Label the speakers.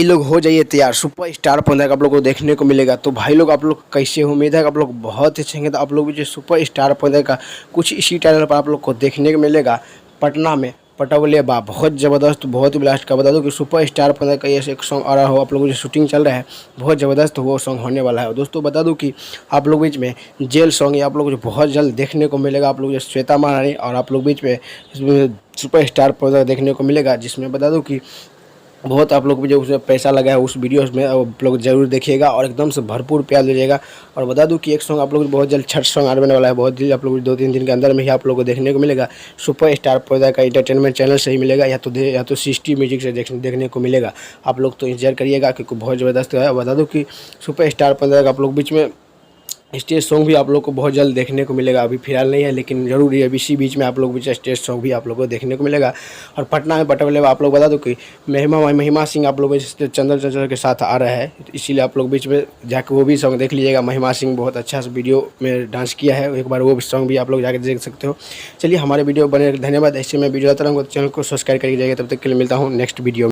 Speaker 1: लोग हो जाइए तैयार, सुपर स्टार 15 का आप लोग को देखने को मिलेगा। तो भाई लोग आप लोग कैसे हो? उम्मीद है कि आप लोग बहुत अच्छे होंगे। तो आप लोग भी जो सुपर स्टार 15 का कुछ इसी चैनल पर आप लोग को देखने को मिलेगा। पटना में पटौले बा बहुत ज़बरदस्त, बहुत ही ब्लास्ट का बता दूं कि सुपर स्टार 15 का ये एक सॉन्ग आ रहा हो, आप लोगों को जो शूटिंग चल रहा है बहुत ज़बरदस्त वो सॉन्ग होने वाला है। दोस्तों बता दूं कि आप लोग बीच में जेल सॉन्ग ये आप लोग को जो बहुत जल्द देखने को मिलेगा। आप लोग जो श्वेता महारानी और आप लोग बीच में सुपर स्टार 15 देखने को मिलेगा, जिसमें बता दूँ कि बहुत आप लोग भी जो उसमें पैसा लगा है उस वीडियोस में आप लोग जरूर देखिएगा और एकदम से भरपूर प्यार दीजिएगा। और बता दूं कि एक सॉन्ग आप लोग बहुत जल्द छठ सॉन्ग आने वाला है, बहुत जल्द आप लोग 2-3 दिन के अंदर में ही आप लोग को देखने को मिलेगा। सुपर स्टार 15 का इंटरटेनमेंट चैनल से ही मिलेगा या तो सिस्टी म्यूजिक से देखने को मिलेगा। आप लोग तो इंतजार करिएगा क्योंकि बहुत ज़बरदस्त है। बता दूँ कि सुपर स्टार 15 का आप लोग बीच में स्टेज सॉन्ग भी आप लोग को बहुत जल्द देखने को मिलेगा। अभी फिलहाल नहीं है लेकिन जरूर ये इसी बीच में आप लोग बीच स्टेज सॉन्ग भी आप लोग को देखने को मिलेगा। और पटना में पटौले में आप लोग बता दो कि महिमा सिंह आप लोग चंदन चंचल के साथ आ रहा है, इसीलिए आप लोग बीच में जाकर वो भी सॉन्ग देख लीजिएगा। महिमा सिंह बहुत अच्छा सा वीडियो में डांस किया है, एक बार वो सॉन्ग भी आप लोग जाकर देख सकते हो। चलिए हमारे वीडियो बने, धन्यवाद। ऐसे में वीडियो आता रहूँगा तो चैनल को सब्सक्राइब करिए जाएगा। तब तक के लिए मिलता हूँ नेक्स्ट वीडियो में।